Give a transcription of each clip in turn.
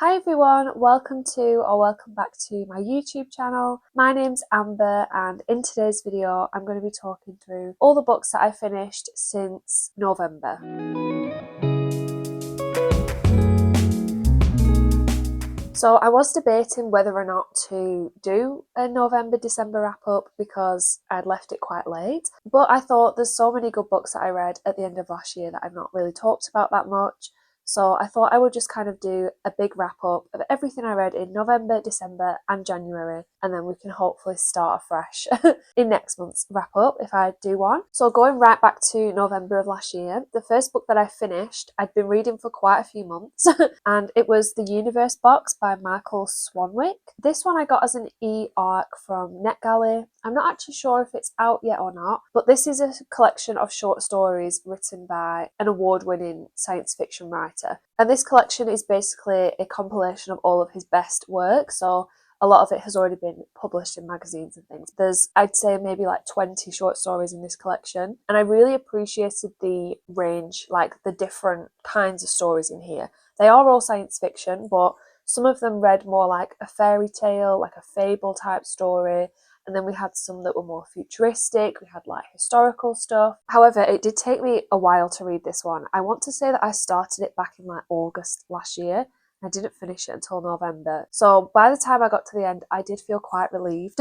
Hi everyone, welcome back to my YouTube channel. My name's Amber and in today's video I'm going to be talking through all the books that I finished since November. So I was debating whether or not to do a November-December wrap-up because I'd left it quite late, but I thought there's so many good books that I read at the end of last year that I've not really talked about that much. So I thought I would just kind of do a big wrap up of everything I read in November, December and January, and then we can hopefully start afresh in next month's wrap up if I do one. So going right back to November of last year, the first book that I finished, I'd been reading for quite a few months and it was The Universe Box by Michael Swanwick. This one I got as an e-arc from NetGalley. I'm not actually sure if it's out yet or not, but this is a collection of short stories written by an award-winning science fiction writer. And this collection is basically a compilation of all of his best work, so a lot of it has already been published in magazines and things. There's, I'd say, maybe like 20 short stories in this collection, and I really appreciated the range, like the different kinds of stories in here. They are all science fiction, but some of them read more like a fairy tale, like a fable type story. And then we had some that were more futuristic, we had like historical stuff. However, it did take me a while to read this one. I want to say that I started it back in like August last year. I didn't finish it until November. So by the time I got to the end, I did feel quite relieved.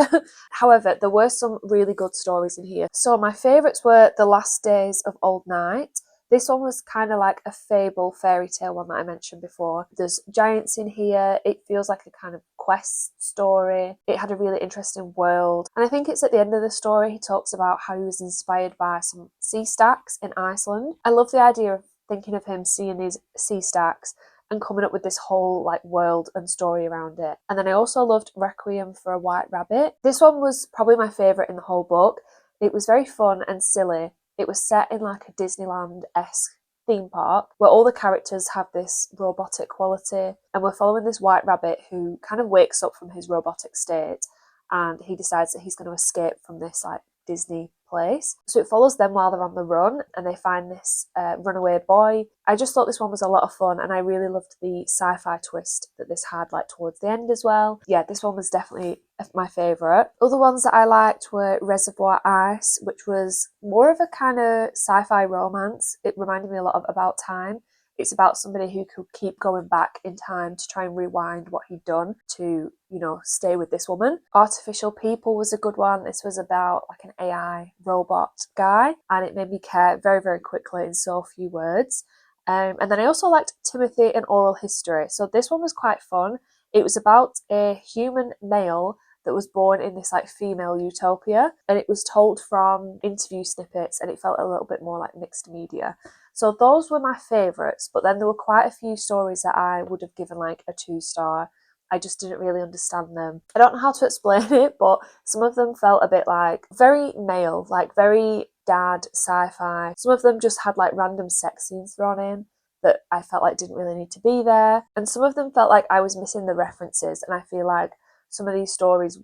However, there were some really good stories in here. So my favourites were The Last Days of Old Night. This one was kind of like a fable fairy tale one that I mentioned before. There's giants in here. It feels like a kind of quest story. It had a really interesting world. And I think it's at the end of the story he talks about how he was inspired by some sea stacks in Iceland. I love the idea of thinking of him seeing these sea stacks and coming up with this whole like world and story around it. And then I also loved Requiem for a White Rabbit. This one was probably my favourite in the whole book. It was very fun and silly. It was set in like a Disneyland-esque theme park where all the characters have this robotic quality, and we're following this white rabbit who kind of wakes up from his robotic state and he decides that he's going to escape from this like Disney place. So it follows them while they're on the run and they find this runaway boy. I just thought this one was a lot of fun and I really loved the sci-fi twist that this had like towards the end as well. Yeah, this one was definitely my favourite. Other ones that I liked were Reservoir Ice, which was more of a kind of sci-fi romance. It reminded me a lot of About Time. It's about somebody who could keep going back in time to try and rewind what he'd done to, you know, stay with this woman. Artificial People was a good one. This was about like an AI robot guy and it made me care very, very quickly in so few words. And then I also liked Timothy and Oral History. So this one was quite fun. It was about a human male that was born in this like female utopia, and it was told from interview snippets and it felt a little bit more like mixed media. So those were my favourites, but then there were quite a few stories that I would have given like a 2-star. I just didn't really understand them. I don't know how to explain it, but some of them felt a bit like very male, like very dad sci-fi. Some of them just had like random sex scenes thrown in that I felt like didn't really need to be there. And some of them felt like I was missing the references, and I feel like some of these stories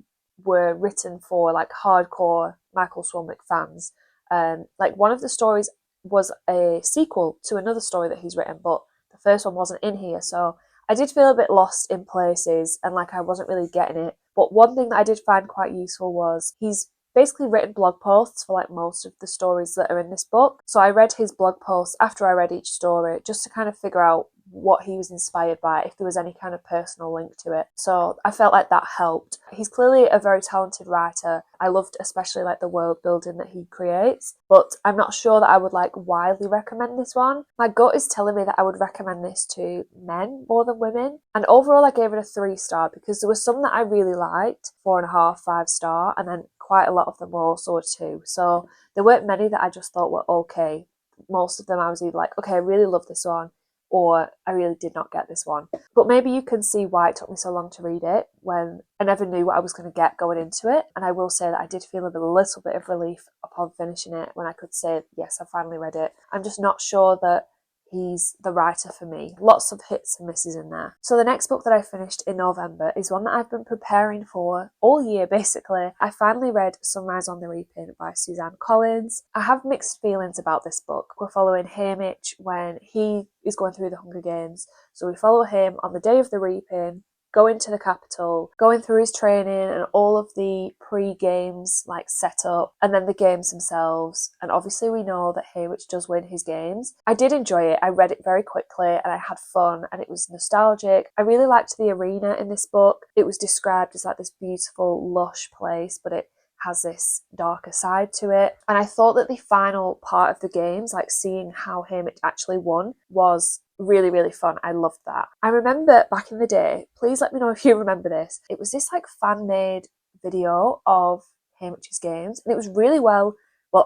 were written for like hardcore Michael Swanwick fans. Like one of the stories was a sequel to another story that he's written, but the first one wasn't in here, so I did feel a bit lost in places and like I wasn't really getting it. But one thing that I did find quite useful was he's basically written blog posts for like most of the stories that are in this book. So I read his blog posts after I read each story just to kind of figure out what he was inspired by, if there was any kind of personal link to it. So I felt like that helped. He's clearly a very talented writer. I loved especially like the world building that he creates, but I'm not sure that I would like widely recommend this one. My gut is telling me that I would recommend this to men more than women. And overall I gave it a 3-star because there were some that I really liked, 4.5, 5-star, and then quite a lot of them were also a 2. So there weren't many that I just thought were okay. Most of them I was either like, okay, I really love this one, or I really did not get this one. But maybe you can see why it took me so long to read it when I never knew what I was going to get going into it. And I will say that I did feel a little bit of relief upon finishing it when I could say, yes, I finally read it. I'm just not sure that he's the writer for me. Lots of hits and misses in there. So the next book that I finished in November is one that I've been preparing for all year, basically. I finally read Sunrise on the Reaping by Suzanne. I have mixed feelings about this book. We're following Haymitch when he is going through the Hunger Games. So we follow him on the day of the Reaping, going to the capital, going through his training and all of the pre-games like set up, and then the games themselves. And obviously we know that Haymitch does win his games. I did enjoy it. I read it very quickly and I had fun and it was nostalgic. I really liked the arena in this book. It was described as like this beautiful, lush place, but it has this darker side to it. And I thought that the final part of the games, like seeing how Haymitch actually won, was really, really fun. I loved that. I remember back in the day, please let me know if you remember this, it was this like fan-made video of Haymitch's games, and it was really well,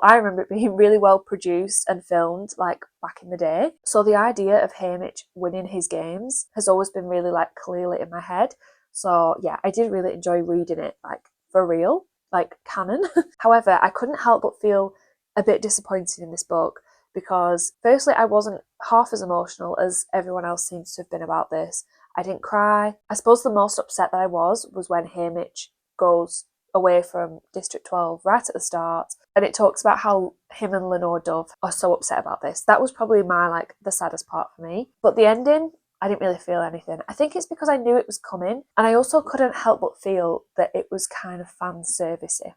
I remember it being really well produced and filmed like back in the day. So the idea of Haymitch winning his games has always been really like clearly in my head. So yeah, I did really enjoy reading it, like for real, like canon. However, I couldn't help but feel a bit disappointed in this book because firstly, I wasn't half as emotional as everyone else seems to have been about this. I didn't cry. I suppose the most upset that I was when Haymitch goes away from District 12 right at the start, and it talks about how him and Lenore Dove are so upset about this. That was probably the saddest part for me. But the ending, I didn't really feel anything. I think it's because I knew it was coming, and I also couldn't help but feel that it was kind of fan servicey.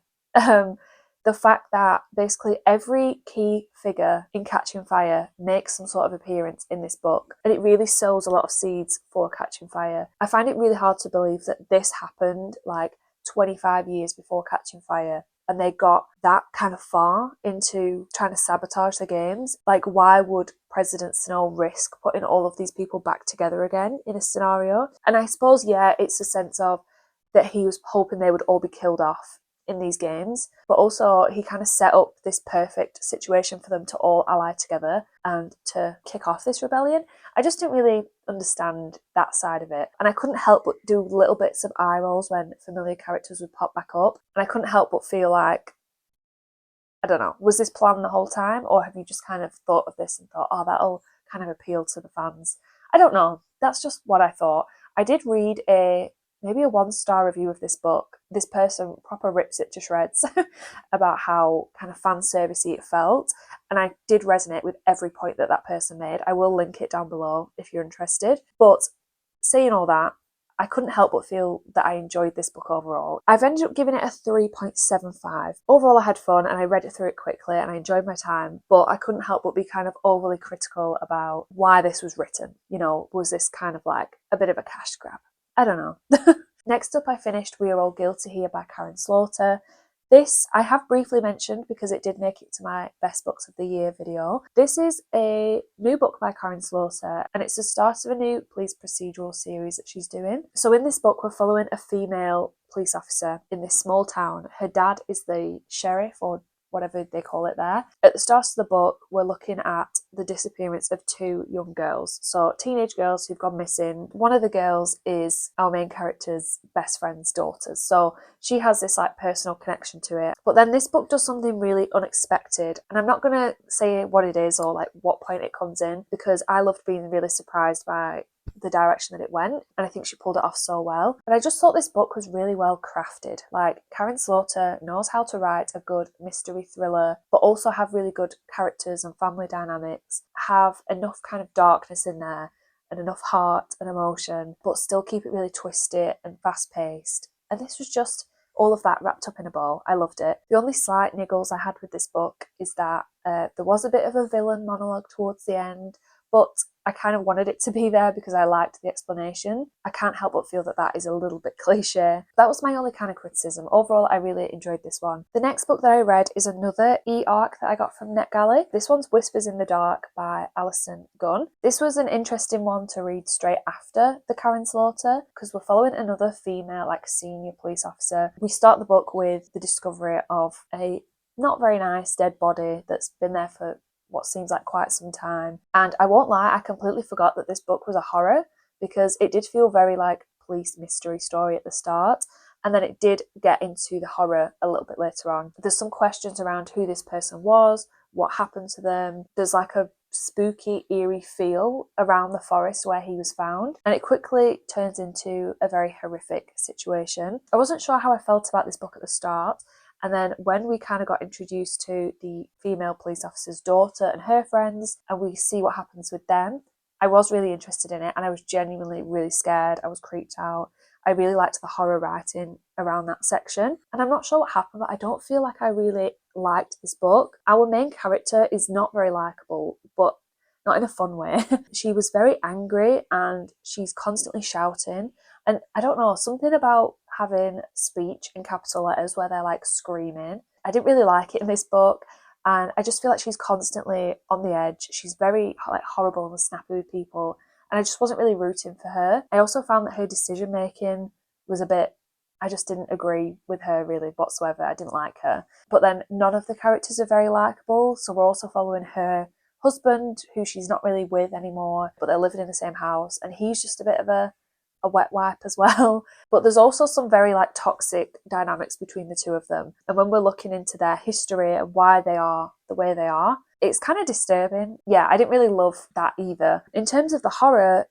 The fact that basically every key figure in Catching Fire makes some sort of appearance in this book, and it really sows a lot of seeds for Catching Fire. I find it really hard to believe that this happened like 25 years before Catching Fire, and they got that kind of far into trying to sabotage the games. Like, why would President Snow risk putting all of these people back together again in a scenario? And I suppose, yeah, it's a sense of that he was hoping they would all be killed off in these games, but also he kind of set up this perfect situation for them to all ally together and to kick off this rebellion. I just didn't really understand that side of it, and I couldn't help but do little bits of eye rolls when familiar characters would pop back up, and I couldn't help but feel like, I don't know, was this planned the whole time, or have you just kind of thought of this and thought, oh, that'll kind of appeal to the fans? I don't know, that's just what I thought. I did read maybe a 1-star review of this book. This person proper rips it to shreds about how kind of fan servicey it felt, and I did resonate with every point that person made. I will link it down below if you're interested. But saying all that, I couldn't help but feel that I enjoyed this book overall. I've ended up giving it a 3.75. Overall, I had fun and I read it through it quickly and I enjoyed my time, but I couldn't help but be kind of overly critical about why this was written. You know, was this kind of like a bit of a cash grab? I don't know. Next up, I finished We Are All Guilty Here by Karin. This I have briefly mentioned because it did make it to my best books of the year video. This is a new book by Karin, and it's the start of a new police procedural series that she's doing. So in this book, we're following a female police officer in this small town. Her dad is the sheriff, or whatever they call it there. At the start of the book, we're looking at the disappearance of 2 young girls. So teenage girls who've gone missing. One of the girls is our main character's best friend's daughter. So she has this like personal connection to it. But then this book does something really unexpected. And I'm not going to say what it is or like what point it comes in, because I loved being really surprised by the direction that it went, and I think she pulled it off so well. But I just thought this book was really well crafted. Like, Karin knows how to write a good mystery thriller, but also have really good characters and family dynamics, have enough kind of darkness in there and enough heart and emotion, but still keep it really twisty and fast paced. And this was just all of that wrapped up in a bow. I loved it. The only slight niggles I had with this book is that there was a bit of a villain monologue towards the end, but I kind of wanted it to be there because I liked the explanation. I can't help but feel that that is a little bit cliche. That was my only kind of criticism. Overall, I really enjoyed this one. The next book that I read is another e-arc that I got from NetGalley. This one's Whispers in the Dark by Allison Gunn. This was an interesting one to read straight after the Karin slaughter because we're following another female, like senior police officer. We start the book with the discovery of a not very nice dead body that's been there for what seems like quite some time. And I won't lie, I completely forgot that this book was a horror because it did feel very like police mystery story at the start, and then it did get into the horror a little bit later on. There's some questions around who this person was, what happened to them. There's like a spooky, eerie feel around the forest where he was found, and it quickly turns into a very horrific situation. I wasn't sure how I felt about this book at the start, and then when we kind of got introduced to the female police officer's daughter and her friends, and we see what happens with them, I was really interested in it, and I was genuinely really scared. I was creeped out. I really liked the horror writing around that section, and I'm not sure what happened, but I don't feel like I really liked this book. Our main character is not very likable, but not in a fun way. She was very angry and she's constantly shouting, and I don't know, something about having speech in capital letters where they're like screaming, I didn't really like it in this book. And I just feel like she's constantly on the edge. She's very like horrible and snappy with people, and I just wasn't really rooting for her. I also found that her decision making was a bit, I just didn't agree with her really whatsoever. I didn't like her. But then none of the characters are very likeable, so we're also following her husband, who she's not really with anymore, but they're living in the same house, and he's just a bit of a wet wipe as well. But there's also some very like toxic dynamics between the two of them, and when we're looking into their history and why they are the way they are, it's kind of disturbing. Yeah, I didn't really love that either. In terms of the horror,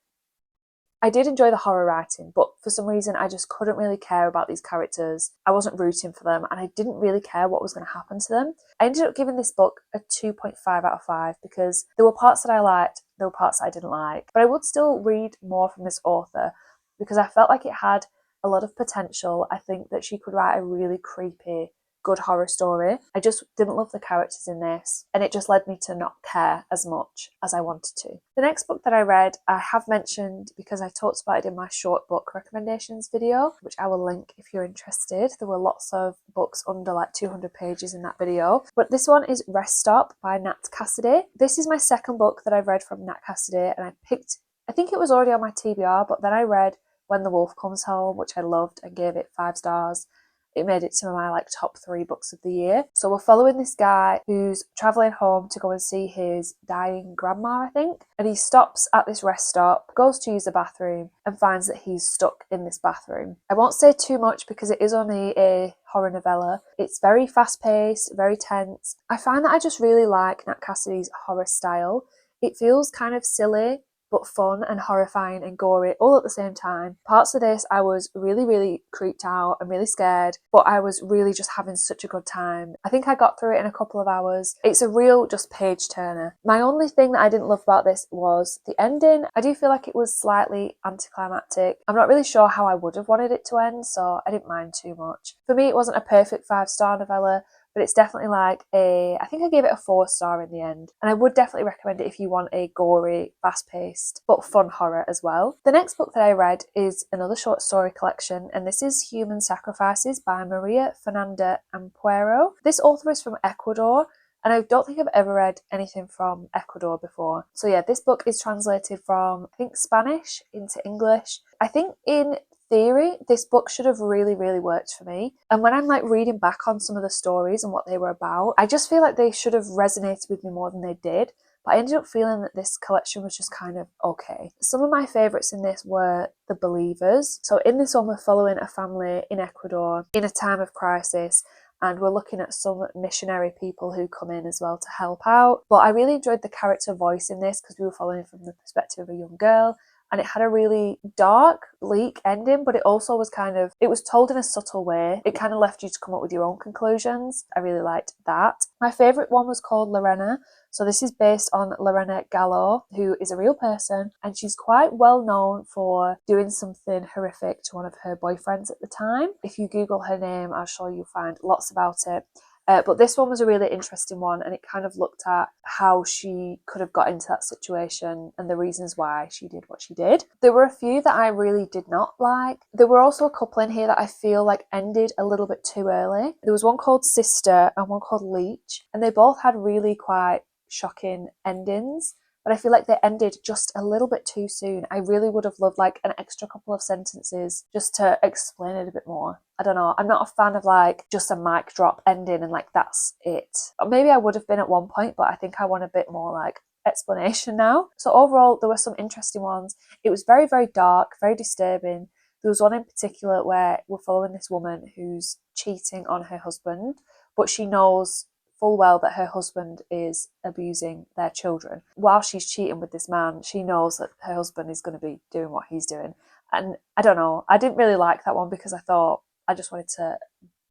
I did enjoy the horror writing, but for some reason I just couldn't really care about these characters. I wasn't rooting for them, and I didn't really care what was going to happen to them. I ended up giving this book a 2.5 out of 5 because there were parts that I liked, there were parts that I didn't like, but I would still read more from this author because I felt like it had a lot of potential. I think that she could write a really creepy, good horror story. I just didn't love the characters in this, and it just led me to not care as much as I wanted to. The next book that I read, I have mentioned because I talked about it in my short book recommendations video, which I will link if you're interested. There were lots of books under like 200 pages in that video, but this one is Rest Stop by Nat Cassidy. This is my second book that I've read from Nat Cassidy, and I think it was already on my TBR, but then I read When the Wolf Comes Home, which I loved and gave it 5 stars. It made it to my like top 3 books of the year. So we're following this guy who's travelling home to go and see his dying grandma, I think. And he stops at this rest stop, goes to use the bathroom, and finds that he's stuck in this bathroom. I won't say too much because it is only a horror novella. It's very fast-paced, very tense. I find that I just really like Nat Cassidy's horror style. It feels kind of silly, but fun and horrifying and gory all at the same time. Parts of this I was really, really creeped out and really scared, but I was really just having such a good time. I think I got through it in a couple of hours. It's a real just page turner. My only thing that I didn't love about this was the ending. I do feel like it was slightly anticlimactic. I'm not really sure how I would have wanted it to end, so I didn't mind too much. For me, it wasn't a perfect 5-star novella, but it's definitely like I think I gave it a 4-star in the end. And I would definitely recommend it if you want a gory, fast-paced, but fun horror as well. The next book that I read is another short story collection, and this is Human Sacrifices by María, Fernanda, Ampuero. This author is from Ecuador, and I don't think I've ever read anything from Ecuador before. So yeah, this book is translated from, I think, Spanish into English. I think in theory, this book should have really, really worked for me. And when I'm like reading back on some of the stories and what they were about, I just feel like they should have resonated with me more than they did. But I ended up feeling that this collection was just kind of okay. Some of my favourites in this were The Believers. So in this one, we're following a family in Ecuador in a time of crisis, and we're looking at some missionary people who come in as well to help out. But I really enjoyed the character voice in this because we were following from the perspective of a young girl, and it had a really dark, bleak ending, but it also was it was told in a subtle way. It kind of left you to come up with your own conclusions. I really liked that. My favourite one was called Lorena. So this is based on Lorena Gallo, who is a real person, and she's quite well known for doing something horrific to one of her boyfriends at the time. If you Google her name, I'm sure you'll find lots about it. But this one was a really interesting one, and it kind of looked at how she could have got into that situation and the reasons why she did what she did. There were a few that I really did not like. There were also a couple in here that I feel like ended a little bit too early. There was one called Sister and one called Leech, and they both had really quite shocking endings, but I feel like they ended just a little bit too soon. I really would have loved like an extra couple of sentences just to explain it a bit more. I don't know, I'm not a fan of like just a mic drop ending and like that's it. Or maybe I would have been at one point, but I think I want a bit more like explanation now. So overall, there were some interesting ones. It was very, very dark, very disturbing. There was one in particular where we're following this woman who's cheating on her husband, but she knows full well that her husband is abusing their children. While she's cheating with this man, she knows that her husband is going to be doing what he's doing. And I don't know, I didn't really like that one because I thought I just wanted to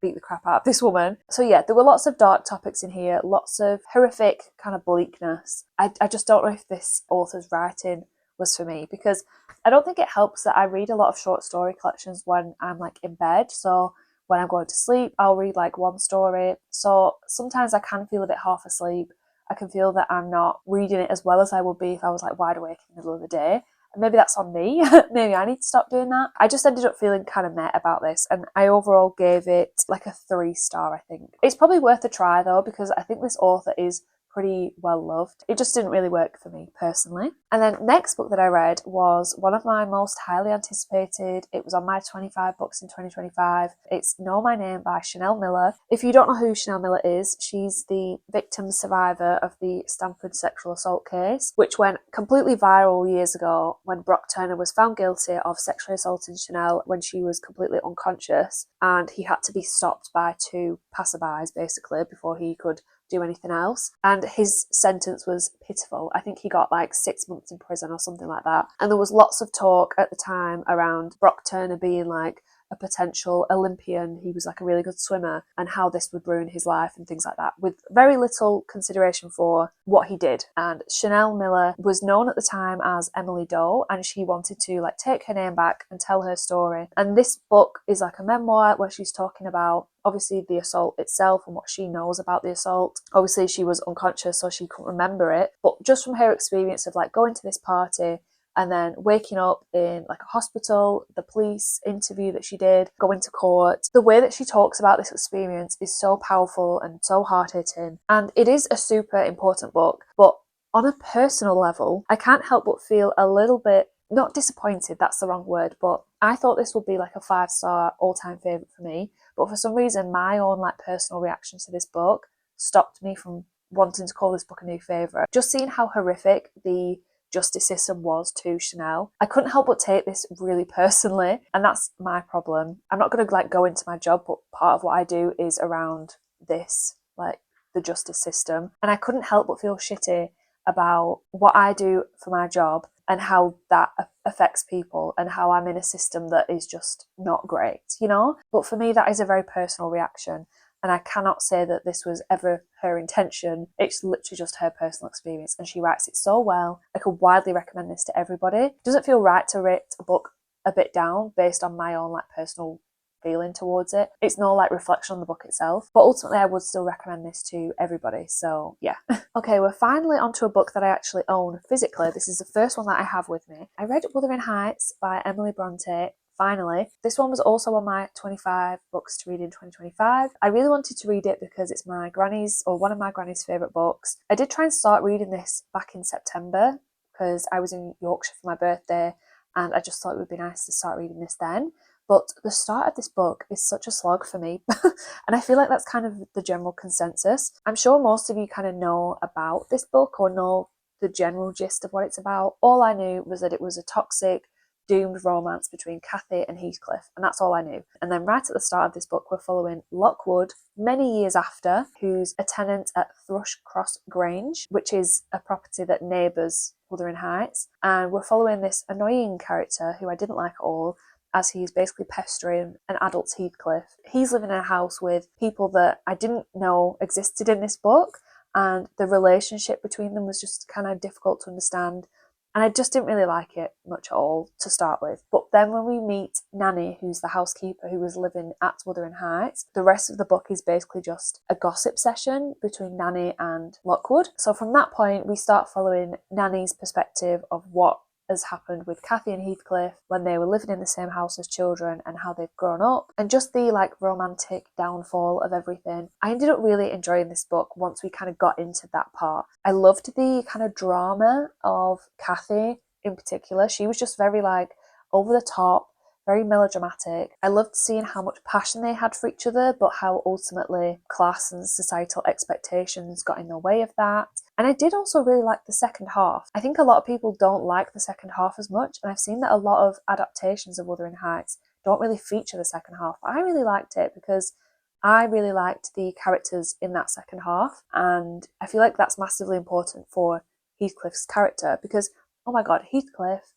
beat the crap out of this woman. So yeah, there were lots of dark topics in here, lots of horrific kind of bleakness. I just don't know if this author's writing was for me, because I don't think it helps that I read a lot of short story collections when I'm like in bed. So when I'm going to sleep, I'll read like one story. So sometimes I can feel a bit half asleep. I can feel that I'm not reading it as well as I would be if I was like wide awake in the middle of the day. And maybe that's on me. Maybe I need to stop doing that. I just ended up feeling kind of meh about this, and I overall gave it like a 3-star, I think. It's probably worth a try though, because I think this author is pretty well loved. It just didn't really work for me personally. And then next book that I read was one of my most highly anticipated. It was on my 25 books in 2025. It's Know My Name by Chanel Miller. If you don't know who Chanel Miller is, she's the victim survivor of the Stanford sexual assault case, which went completely viral years ago when Brock Turner was found guilty of sexually assaulting Chanel when she was completely unconscious, and he had to be stopped by 2 passerbys basically before he could do anything else. And his sentence was pitiful. I think he got like 6 months in prison or something like that. And there was lots of talk at the time around Brock Turner being like a potential Olympian. He was like a really good swimmer, and how this would ruin his life and things like that, with very little consideration for what he did. And Chanel Miller was known at the time as Emily Doe, and she wanted to like take her name back and tell her story. And this book is like a memoir where she's talking about obviously the assault itself and what she knows about the assault. Obviously she was unconscious, so she couldn't remember it, but just from her experience of like going to this party and then waking up in like a hospital, the police interview that she did, going to court, the way that she talks about this experience is so powerful and so hard-hitting. And it is a super important book, but on a personal level, I can't help but feel a little bit, not disappointed, that's the wrong word, but I thought this would be like a 5-star all-time favourite for me. But for some reason, my own like personal reaction to this book stopped me from wanting to call this book a new favourite. Just seeing how horrific the justice system was to Chanel, I couldn't help but take this really personally, and that's my problem. I'm not going to like go into my job, but part of what I do is around this, like the justice system, and I couldn't help but feel shitty about what I do for my job and how that affects people and how I'm in a system that is just not great, you know? But for me, that is a very personal reaction. And I cannot say that this was ever her intention. It's literally just her personal experience. And she writes it so well. I could widely recommend this to everybody. It doesn't feel right to rate a book a bit down based on my own like personal feeling towards it. It's no like reflection on the book itself, but ultimately I would still recommend this to everybody. So yeah. Okay, we're finally onto a book that I actually own physically. This is the first one that I have with me. I read Wuthering Heights by Emily Brontë. Finally, this one was also on my 25 books to read in 2025. I really wanted to read it because it's my granny's, or one of my granny's favourite books. I did try and start reading this back in September because I was in Yorkshire for my birthday, and I just thought it would be nice to start reading this then. But the start of this book is such a slog for me. And I feel like that's kind of the general consensus. I'm sure most of you kind of know about this book or know the general gist of what it's about. All I knew was that it was a toxic, doomed romance between Cathy and Heathcliff, and that's all I knew. And then right at the start of this book, we're following Lockwood many years after, who's a tenant at Thrushcross Grange, which is a property that neighbours Wuthering Heights. And we're following this annoying character who I didn't like at all, as he's basically pestering an adult Heathcliff. He's living in a house with people that I didn't know existed in this book, and the relationship between them was just kind of difficult to understand. And I just didn't really like it much at all to start with. But then when we meet Nanny, who's the housekeeper who was living at Wuthering Heights, the rest of the book is basically just a gossip session between Nanny and Lockwood. So from that point, we start following Nanny's perspective of what has happened with Cathy and Heathcliff when they were living in the same house as children and how they've grown up, and just the like romantic downfall of everything. I ended up really enjoying this book once we kind of got into that part. I loved the kind of drama of Cathy in particular. She was just very like over the top, very melodramatic. I loved seeing how much passion they had for each other, but how ultimately class and societal expectations got in the way of that. And I did also really like the second half. I think a lot of people don't like the second half as much, and I've seen that a lot of adaptations of Wuthering Heights don't really feature the second half. But I really liked it because I really liked the characters in that second half, and I feel like that's massively important for Heathcliff's character because, oh my god, Heathcliff,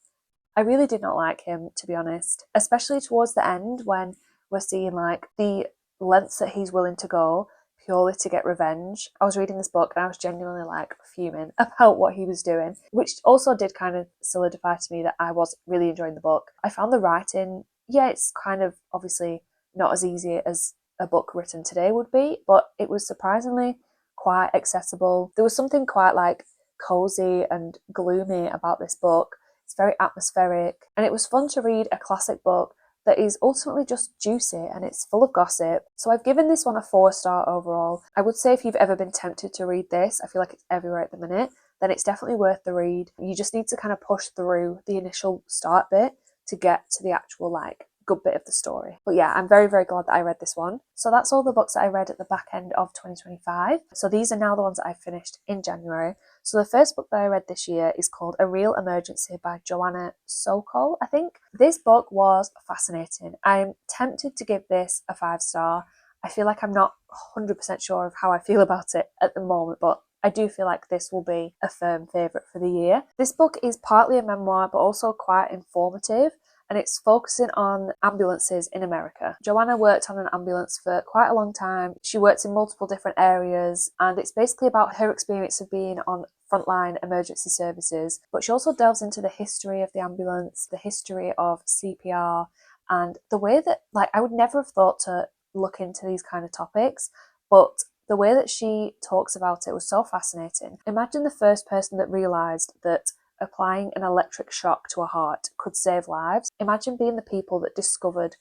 I really did not like him, to be honest, especially towards the end when we're seeing like the lengths that he's willing to go purely to get revenge. I was reading this book and I was genuinely like fuming about what he was doing, which also did kind of solidify to me that I was really enjoying the book. I found the writing, yeah, it's kind of obviously not as easy as a book written today would be, but it was surprisingly quite accessible. There was something quite like cozy and gloomy about this book. It's very atmospheric, and it was fun to read a classic book that is ultimately just juicy and it's full of gossip. So I've given this one a 4-star overall. I would say if you've ever been tempted to read this, I feel like it's everywhere at the minute, then it's definitely worth the read. You just need to kind of push through the initial start bit to get to the actual like good bit of the story. But yeah, I'm very, very glad that I read this one. So that's all the books that I read at the back end of 2025. So these are now the ones that I finished in January. So the first book that I read this year is called A Real Emergency by Joanna Sokol, I think. This book was fascinating. I'm tempted to give this a 5-star. I feel like I'm not 100% sure of how I feel about it at the moment, but I do feel like this will be a firm favourite for the year. This book is partly a memoir, but also quite informative, and it's focusing on ambulances in America. Joanna worked on an ambulance for quite a long time. She worked in multiple different areas, and it's basically about her experience of being on frontline emergency services, but she also delves into the history of the ambulance, the history of CPR, and the way that, like, I would never have thought to look into these kind of topics, but the way that she talks about it was so fascinating. Imagine the first person that realised that applying an electric shock to a heart could save lives. Imagine being the people that discovered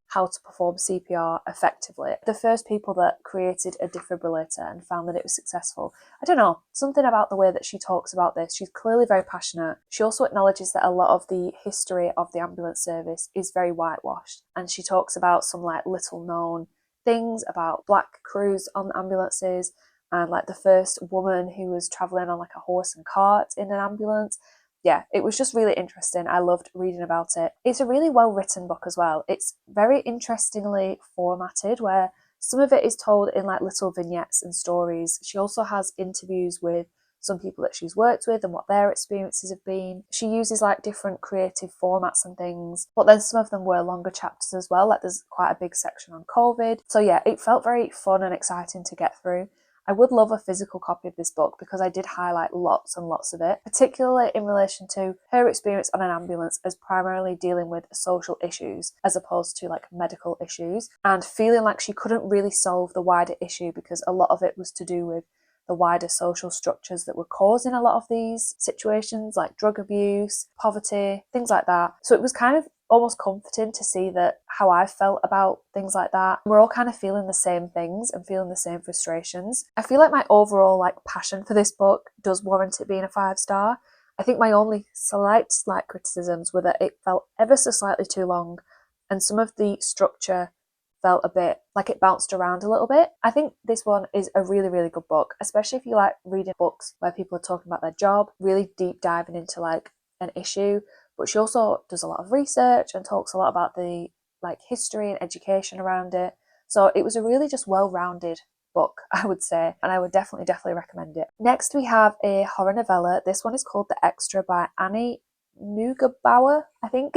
how to perform CPR effectively. The first people that created a defibrillator and found that it was successful. I don't know, something about the way that she talks about this. She's clearly very passionate. She also acknowledges that a lot of the history of the ambulance service is very whitewashed. And she talks about some like little known things about black crews on ambulances and like the first woman who was travelling on like a horse and cart in an ambulance. Yeah, it was just really interesting. I loved reading about it. It's a really well written book as well. It's very interestingly formatted where some of it is told in like little vignettes and stories. She also has interviews with some people that she's worked with and what their experiences have been. She uses like different creative formats and things, but then some of them were longer chapters as well. Like there's quite a big section on COVID. So yeah, it felt very fun and exciting to get through. I would love a physical copy of this book because I did highlight lots and lots of it, particularly in relation to her experience on an ambulance as primarily dealing with social issues as opposed to like medical issues, and feeling like she couldn't really solve the wider issue because a lot of it was to do with the wider social structures that were causing a lot of these situations, like drug abuse, poverty, things like that. So it was kind of almost comforting to see that how I felt about things like that. We're all kind of feeling the same things and feeling the same frustrations. I feel like my overall like passion for this book does warrant it being a 5-star. I think my only slight criticisms were that it felt ever so slightly too long, and some of the structure felt a bit like it bounced around a little bit. I think this one is a really, really good book, especially if you like reading books where people are talking about their job, really deep diving into like an issue. But she also does a lot of research and talks a lot about the like history and education around it. So it was a really just well-rounded book, I would say, and I would definitely recommend it. Next we have a horror novella. This one is called The Extra by Annie Neugebauer, I think.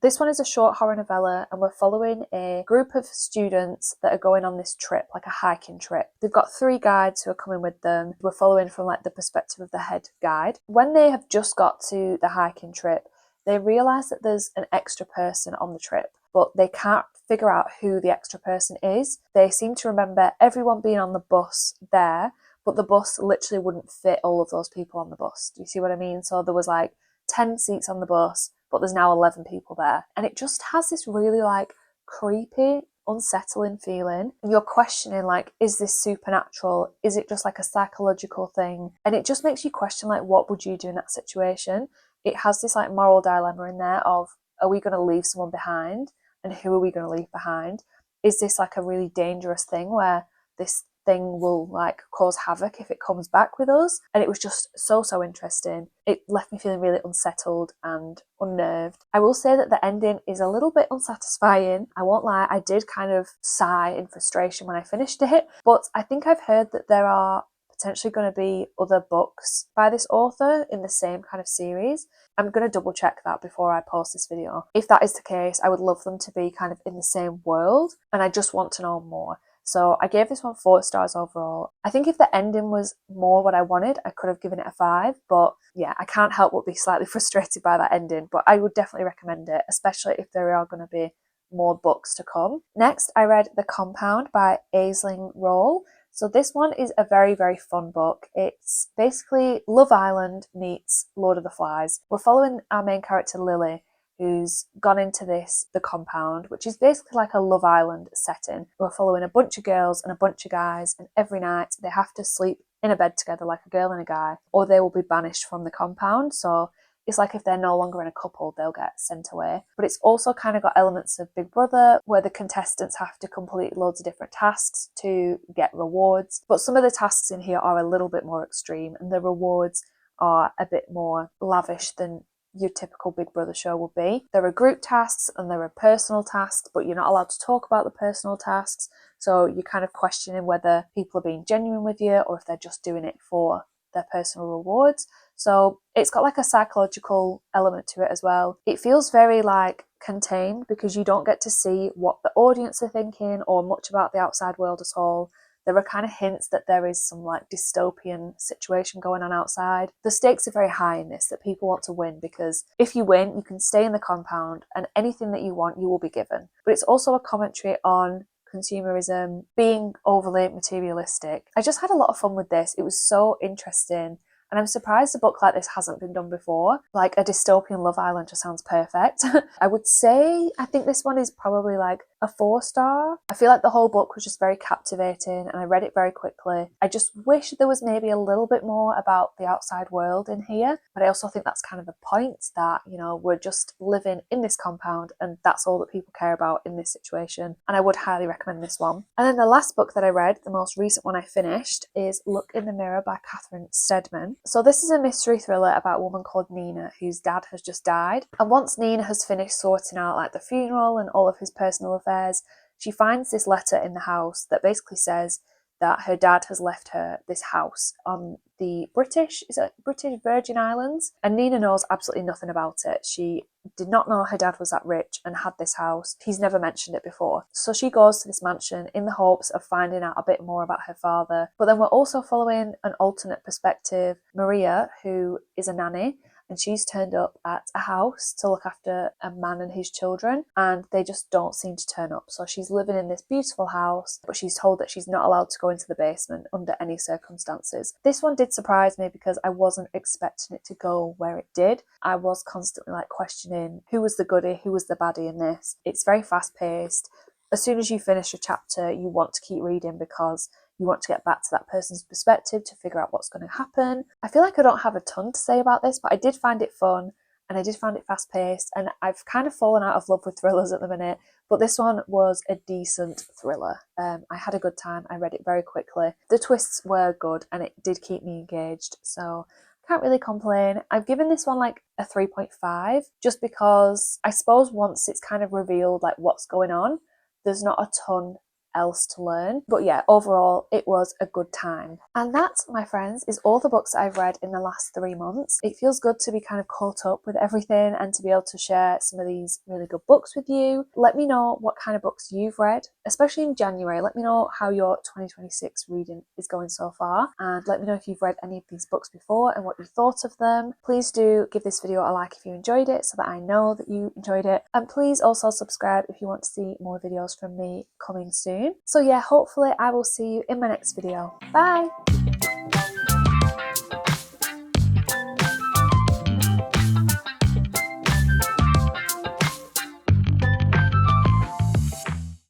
This one is a short horror novella, and we're following a group of students that are going on this trip, like a hiking trip. They've got 3 guides who are coming with them. We're following from like the perspective of the head guide. When they have just got to the hiking trip, they realise that there's an extra person on the trip, but they can't figure out who the extra person is. They seem to remember everyone being on the bus there, but the bus literally wouldn't fit all of those people on the bus. Do you see what I mean? So there was like 10 seats on the bus, but there's now 11 people there. And it just has this really like creepy, unsettling feeling. And you're questioning like, is this supernatural? Is it just like a psychological thing? And it just makes you question like, what would you do in that situation? It has this like moral dilemma in there of, are we going to leave someone behind? And who are we going to leave behind? Is this like a really dangerous thing where this thing will like cause havoc if it comes back with us. And it was just so interesting. It left me feeling really unsettled and unnerved. I will say that the ending is a little bit unsatisfying. I won't lie, I did kind of sigh in frustration when I finished it, but I think I've heard that there are potentially going to be other books by this author in the same kind of series. I'm going to double check that before I post this video. If that is the case, I would love them to be kind of in the same world, and I just want to know more. So I gave this one 4 stars overall. I think if the ending was more what I wanted, I could have given it a 5, but yeah, I can't help but be slightly frustrated by that ending, but I would definitely recommend it, especially if there are going to be more books to come. Next, I read The Compound by Rawle. So this one is a very fun book. It's basically Love Island meets Lord of the Flies. We're following our main character Lily, who's gone into The Compound, which is basically like a Love Island setting. We're following a bunch of girls and a bunch of guys, and every night they have to sleep in a bed together like a girl and a guy, or they will be banished from the compound. So it's like if they're no longer in a couple, they'll get sent away. But it's also kind of got elements of Big Brother, where the contestants have to complete loads of different tasks to get rewards. But some of the tasks in here are a little bit more extreme, and the rewards are a bit more lavish than your typical Big Brother show will be. There are group tasks and there are personal tasks, but you're not allowed to talk about the personal tasks. So you're kind of questioning whether people are being genuine with you or if they're just doing it for their personal rewards. So it's got like a psychological element to it as well. It feels very like contained because you don't get to see what the audience are thinking or much about the outside world at all. There are kind of hints that there is some like dystopian situation going on outside. The stakes are very high in this, that people want to win, because if you win, you can stay in the compound and anything that you want, you will be given. But it's also a commentary on consumerism, being overly materialistic. I just had a lot of fun with this. It was so interesting. And I'm surprised a book like this hasn't been done before. Like a dystopian Love Island just sounds perfect. I would say, I think this one is probably like a 4-star. I feel like the whole book was just very captivating and I read it very quickly. I just wish there was maybe a little bit more about the outside world in here. But I also think that's kind of the point, that, you know, we're just living in this compound and that's all that people care about in this situation. And I would highly recommend this one. And then the last book that I read, the most recent one I finished, is Look in the Mirror by Steadman. So this is a mystery thriller about a woman called Nina whose dad has just died. And once Nina has finished sorting out like the funeral and all of his personal affairs, she finds this letter in the house that basically says that her dad has left her this house on the British Virgin Islands, and Nina knows absolutely nothing about it. She did not know her dad was that rich and had this house. He's never mentioned it before. So she goes to this mansion in the hopes of finding out a bit more about her father. But then we're also following an alternate perspective, María, who is a nanny, and she's turned up at a house to look after a man and his children, and they just don't seem to turn up. So she's living in this beautiful house, but she's told that she's not allowed to go into the basement under any circumstances. This one did surprise me because I wasn't expecting it to go where it did. I was constantly like questioning who was the goodie, who was the baddie in this. It's very fast paced. As soon as you finish a chapter, you want to keep reading because you want to get back to that person's perspective to figure out what's going to happen. I feel like I don't have a ton to say about this, but I did find it fun and I did find it fast paced, and I've kind of fallen out of love with thrillers at the minute, but this one was a decent thriller. I had a good time. I read it very quickly. The twists were good and it did keep me engaged, so can't really complain. I've given this one like a 3.5 just because I suppose once it's kind of revealed like what's going on, there's not a ton else to learn. But yeah, overall it was a good time. And that, my friends, is all the books that I've read in the last 3 months. It feels good to be kind of caught up with everything and to be able to share some of these really good books with you. Let me know what kind of books you've read, especially in January. Let me know how your 2026 reading is going so far, and let me know if you've read any of these books before and what you thought of them. Please do give this video a like if you enjoyed it so that I know that you enjoyed it, and please also subscribe if you want to see more videos from me coming soon. So yeah, hopefully I will see you in my next video. Bye!